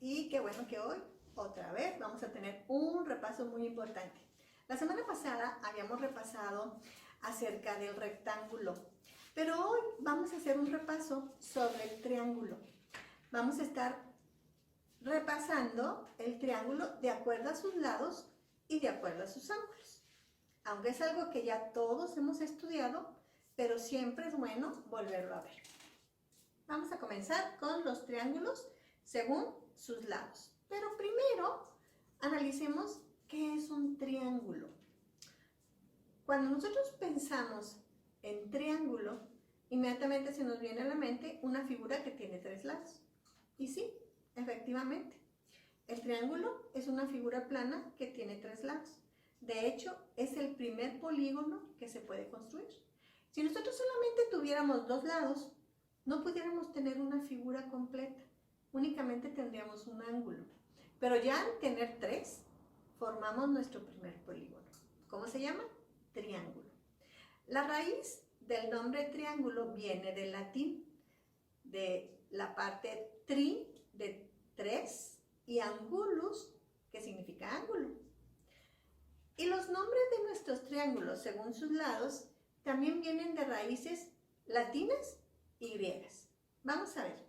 Y qué bueno que hoy, otra vez, vamos a tener un repaso muy importante. La semana pasada habíamos repasado acerca del rectángulo, pero hoy vamos a hacer un repaso sobre el triángulo. Vamos a estar repasando el triángulo de acuerdo a sus lados y de acuerdo a sus ángulos. Aunque es algo que ya todos hemos estudiado, pero siempre es bueno volverlo a ver. Vamos a comenzar con los triángulos según sus lados. Pero primero analicemos qué es un triángulo. Cuando nosotros pensamos en triángulo, inmediatamente se nos viene a la mente una figura que tiene tres lados. Y sí, efectivamente, el triángulo es una figura plana que tiene tres lados. De hecho, es el primer polígono que se puede construir. Si nosotros solamente tuviéramos dos lados, no pudiéramos tener una figura completa, únicamente tendríamos un ángulo. Pero ya al tener tres, formamos nuestro primer polígono. ¿Cómo se llama? Triángulo. La raíz del nombre triángulo viene del latín, de la parte tri, de tres, y angulus, que significa ángulo. Y los nombres de nuestros triángulos, según sus lados, también vienen de raíces latinas y griegas. Vamos a ver.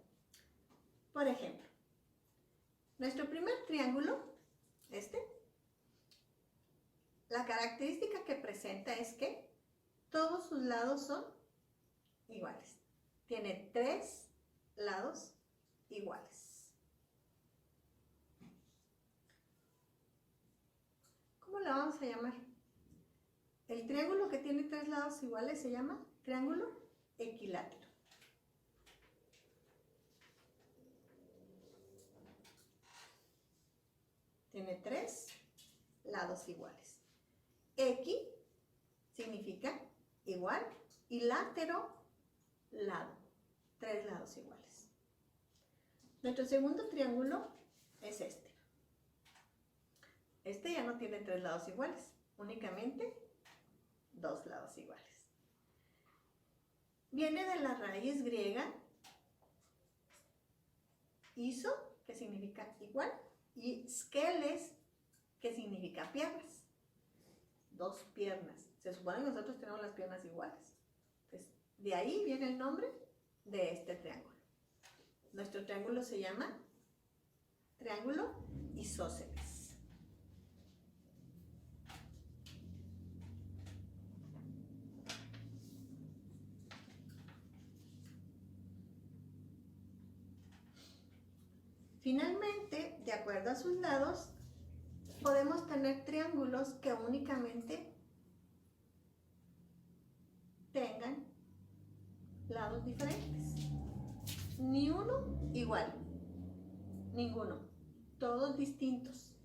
Por ejemplo, nuestro primer triángulo, la característica que presenta es que todos sus lados son iguales. Tiene tres lados iguales. ¿Cómo la vamos a llamar? El triángulo que tiene tres lados iguales se llama triángulo equilátero. Tiene tres lados iguales. Equi significa igual y látero, lado. Tres lados iguales. Nuestro segundo triángulo es este. Este ya no tiene tres lados iguales, únicamente dos lados iguales. Viene de la raíz griega iso, que significa igual, y skeles, que significa piernas. Dos piernas. Se supone que nosotros tenemos las piernas iguales. Entonces, de ahí viene el nombre de este triángulo. Nuestro triángulo se llama triángulo isósceles. Finalmente, de acuerdo a sus lados, podemos tener triángulos que únicamente tengan lados diferentes. Ni uno igual, ninguno, todos distintos.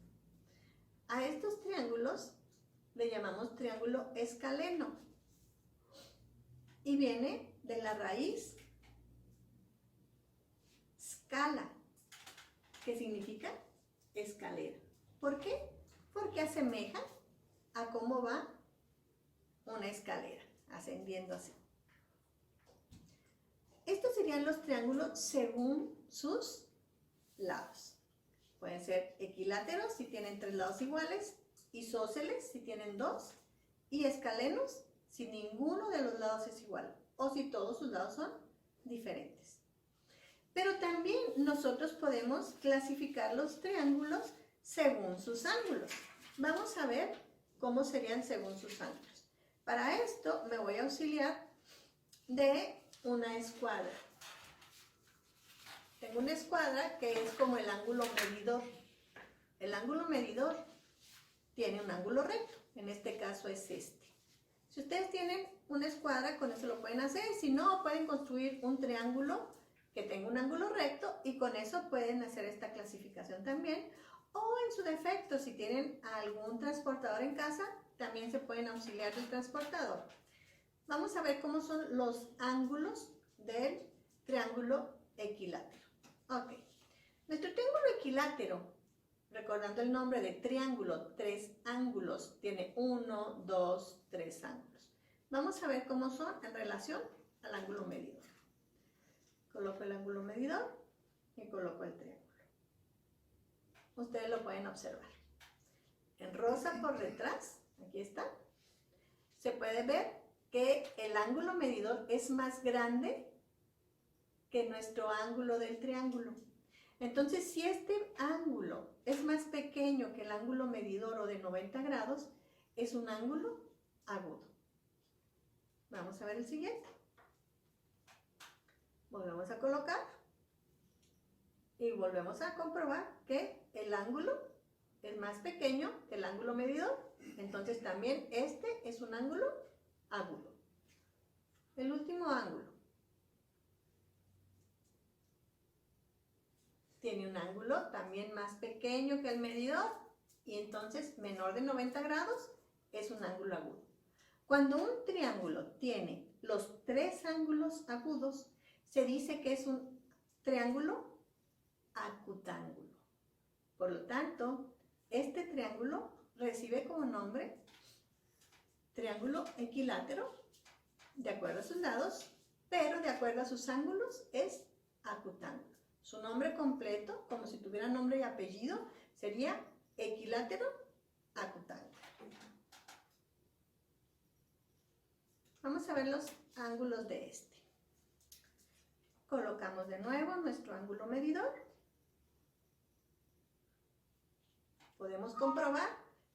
A estos triángulos le llamamos triángulo escaleno y viene de la raíz scala, que significa escalera. ¿Por qué? Porque asemeja a cómo va una escalera, ascendiendo así. Estos serían los triángulos según sus lados. Pueden ser equiláteros si tienen tres lados iguales, isósceles si tienen dos, y escalenos si ninguno de los lados es igual, o si todos sus lados son diferentes. Pero también nosotros podemos clasificar los triángulos según sus ángulos. Vamos a ver cómo serían según sus ángulos. Para esto me voy a auxiliar de una escuadra. Tengo una escuadra que es como el ángulo medidor. El ángulo medidor tiene un ángulo recto, en este caso es este. Si ustedes tienen una escuadra, con eso lo pueden hacer. Si no, pueden construir un triángulo que tenga un ángulo recto y con eso pueden hacer esta clasificación también. O en su defecto, si tienen algún transportador en casa, también se pueden auxiliar del transportador. Vamos a ver cómo son los ángulos del triángulo equilátero. Ok, nuestro triángulo equilátero, recordando el nombre de triángulo, tres ángulos, tiene 1, 2, 3 ángulos. Vamos a ver cómo son en relación al ángulo medidor. Coloco el ángulo medidor y coloco el triángulo. Ustedes lo pueden observar. En rosa por detrás, aquí está, se puede ver que el ángulo medidor es más grande que nuestro ángulo del triángulo. Entonces, si este ángulo es más pequeño que el ángulo medidor o de 90 grados, es un ángulo agudo. Vamos a ver el siguiente. Volvemos a colocar y volvemos a comprobar que el ángulo es más pequeño que el ángulo medidor. Entonces, también este es un ángulo agudo. El último ángulo tiene un ángulo también más pequeño que el medidor y entonces menor de 90 grados, es un ángulo agudo. Cuando un triángulo tiene los tres ángulos agudos, se dice que es un triángulo acutángulo. Por lo tanto, este triángulo recibe como nombre triángulo equilátero, de acuerdo a sus lados, pero de acuerdo a sus ángulos es acutángulo. Su nombre completo, como si tuviera nombre y apellido, sería equilátero acutángulo. Vamos a ver los ángulos de este. Colocamos de nuevo nuestro ángulo medidor. Podemos comprobar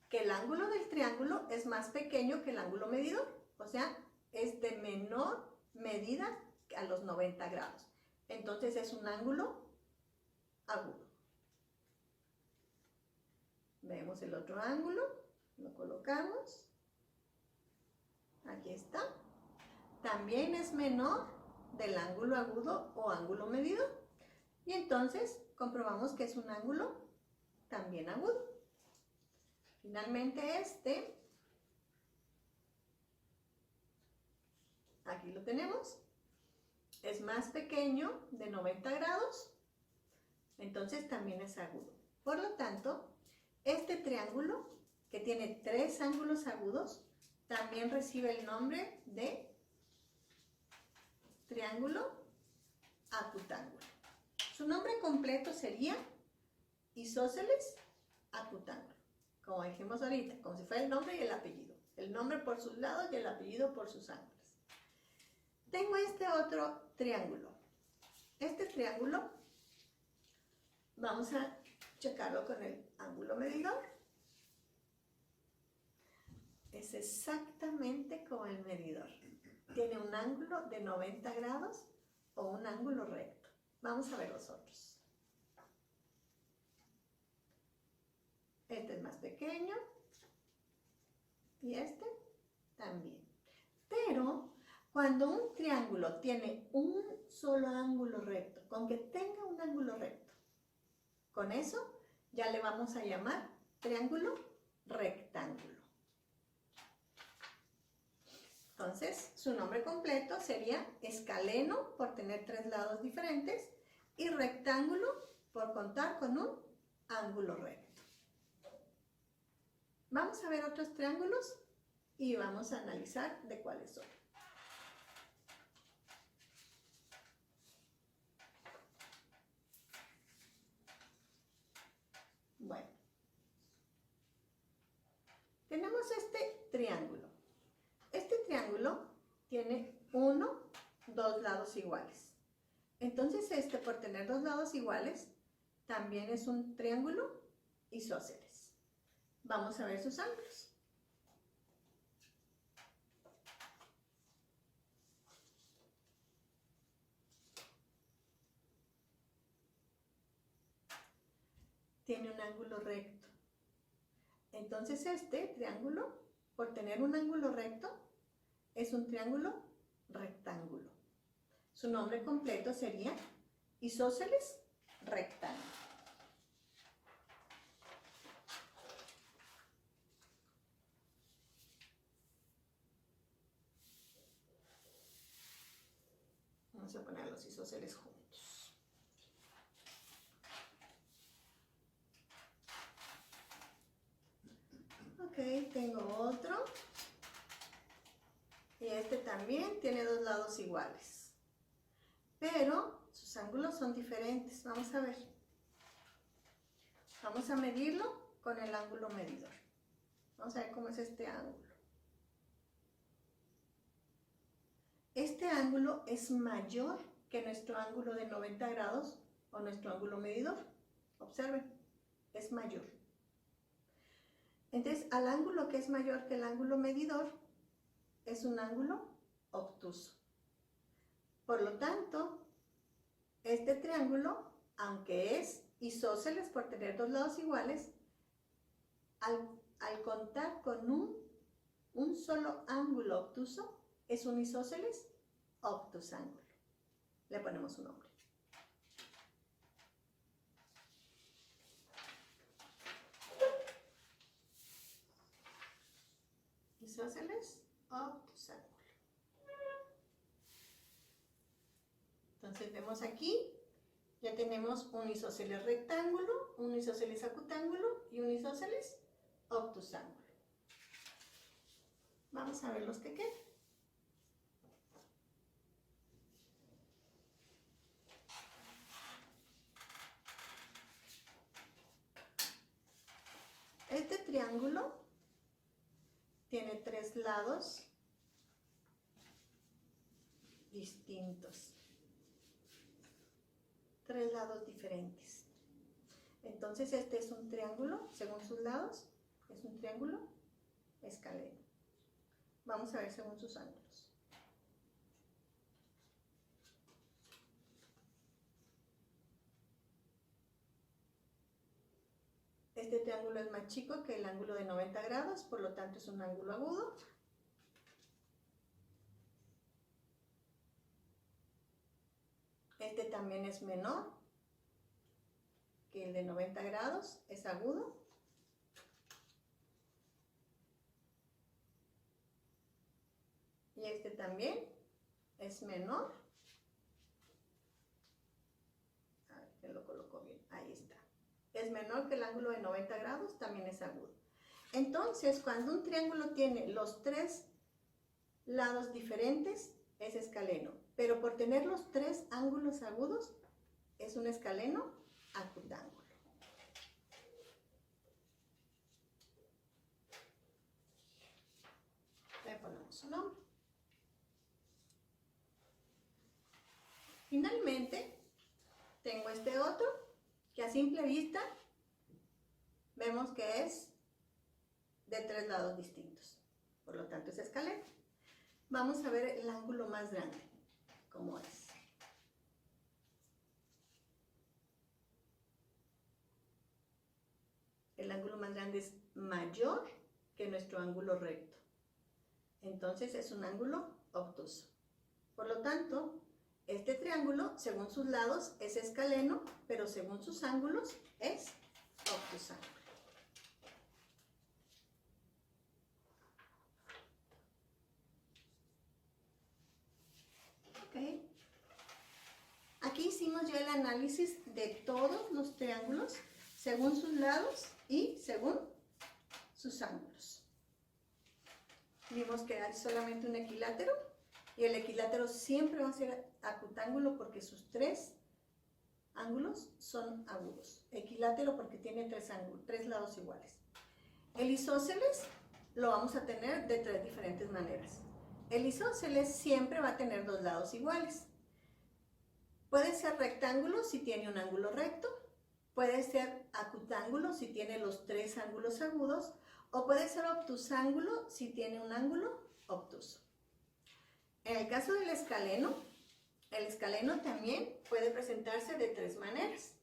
que el ángulo del triángulo es más pequeño que el ángulo medidor, o sea, es de menor medida a los 90 grados. Entonces es un ángulo agudo. Vemos el otro ángulo, lo colocamos. Aquí está. También es menor del ángulo agudo o ángulo medidor. Y entonces comprobamos que es un ángulo también agudo. Finalmente este, aquí lo tenemos, es más pequeño de 90 grados, entonces también es agudo. Por lo tanto, este triángulo, que tiene tres ángulos agudos, también recibe el nombre de triángulo acutángulo. Su nombre completo sería isósceles acutángulo, como dijimos ahorita, como si fuera el nombre y el apellido. El nombre por sus lados y el apellido por sus ángulos. Tengo este otro triángulo. Este triángulo, vamos a checarlo con el ángulo medidor. Es exactamente como el medidor. Tiene un ángulo de 90 grados o un ángulo recto. Vamos a ver los otros. Este es más pequeño y este también. Pero cuando un triángulo tiene un solo ángulo recto, con que tenga un ángulo recto, con eso ya le vamos a llamar triángulo rectángulo. Entonces, su nombre completo sería escaleno, por tener tres lados diferentes, y rectángulo, por contar con un ángulo recto. Vamos a ver otros triángulos y vamos a analizar de cuáles son. Bueno, tenemos este triángulo. Este triángulo tiene dos lados iguales. Entonces este, por tener dos lados iguales, también es un triángulo isósceles. Vamos a ver sus ángulos. Tiene un ángulo recto. Entonces este triángulo, por tener un ángulo recto, es un triángulo rectángulo. Su nombre completo sería isósceles rectángulo. Vamos a poner los isósceles juntos. Ok, tengo otro. Y este también tiene dos lados iguales. Pero sus ángulos son diferentes. Vamos a ver. Vamos a medirlo con el ángulo medidor. Vamos a ver cómo es este ángulo. Este ángulo es mayor que nuestro ángulo de 90 grados o nuestro ángulo medidor. Observen, es mayor. Entonces, al ángulo que es mayor que el ángulo medidor, es un ángulo obtuso. Por lo tanto, este triángulo, aunque es isósceles por tener dos lados iguales, al contar con un solo ángulo obtuso, es un isósceles obtusángulo. Le ponemos un nombre. Isósceles obtusángulo. Entonces vemos aquí, ya tenemos un isósceles rectángulo, un isósceles acutángulo y un isósceles obtusángulo. Vamos a ver los que quedan. Este triángulo tiene tres lados distintos, tres lados diferentes. Entonces este es un triángulo, según sus lados, es un triángulo escaleno. Vamos a ver según sus ángulos. Este triángulo es más chico que el ángulo de 90 grados, por lo tanto es un ángulo agudo. Este también es menor que el de 90 grados, es agudo. Y este también es menor. A ver que lo coloco bien, ahí está. Es menor que el ángulo de 90 grados, también es agudo. Entonces, cuando un triángulo tiene los tres lados diferentes, es escaleno. Pero por tener los tres ángulos agudos, es un escaleno acutángulo. Le ponemos su nombre. Finalmente, tengo este otro, que a simple vista vemos que es de tres lados distintos. Por lo tanto, es escaleno. Vamos a ver el ángulo más grande, cómo es. El ángulo más grande es mayor que nuestro ángulo recto. Entonces es un ángulo obtuso. Por lo tanto, este triángulo, según sus lados, es escaleno, pero según sus ángulos, es obtusángulo. Ok. Aquí hicimos ya el análisis de todos los triángulos, según sus lados y según sus ángulos. Vimos que hay solamente un equilátero y el equilátero siempre va a ser acutángulo porque sus tres ángulos son agudos. Equilátero porque tiene tres lados iguales. El isósceles lo vamos a tener de tres diferentes maneras. El isósceles siempre va a tener dos lados iguales. Puede ser rectángulo si tiene un ángulo recto, puede ser acutángulo si tiene los tres ángulos agudos, o puede ser obtusángulo si tiene un ángulo obtuso. En el caso del escaleno, el escaleno también puede presentarse de tres maneras.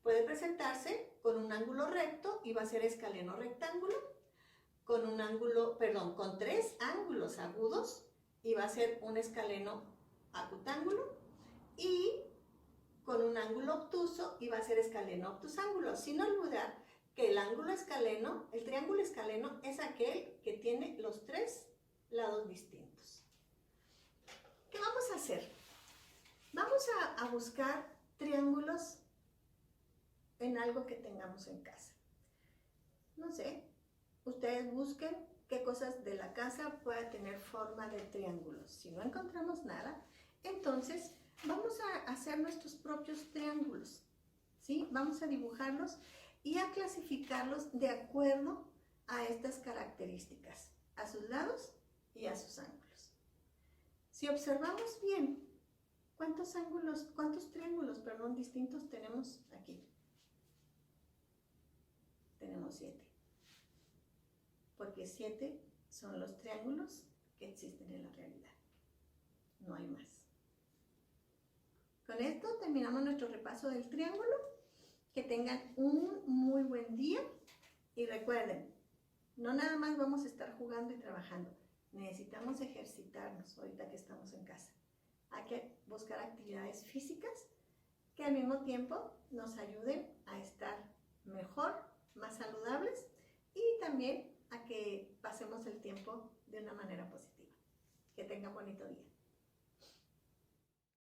Puede presentarse con un ángulo recto y va a ser escaleno rectángulo, con tres ángulos agudos y va a ser un escaleno acutángulo, y con un ángulo obtuso y va a ser escaleno obtusángulo, sin olvidar que el ángulo escaleno, el triángulo escaleno es aquel que tiene los tres lados distintos. ¿Qué vamos a hacer? Vamos a buscar triángulos en algo que tengamos en casa. No sé, ustedes busquen qué cosas de la casa pueda tener forma de triángulos. Si no encontramos nada, entonces vamos a hacer nuestros propios triángulos, ¿sí? Vamos a dibujarlos y a clasificarlos de acuerdo a estas características, a sus lados y a sus ángulos. Si observamos bien, ¿cuántos triángulos, distintos tenemos aquí? Tenemos 7. Porque 7 son los triángulos que existen en la realidad. No hay más. Con esto terminamos nuestro repaso del triángulo. Que tengan un muy buen día. Y recuerden, no nada más vamos a estar jugando y trabajando. Necesitamos ejercitarnos ahorita que estamos en casa. Hay que buscar actividades físicas que al mismo tiempo nos ayuden a estar mejor, más saludables y también a que pasemos el tiempo de una manera positiva. Que tengan bonito día.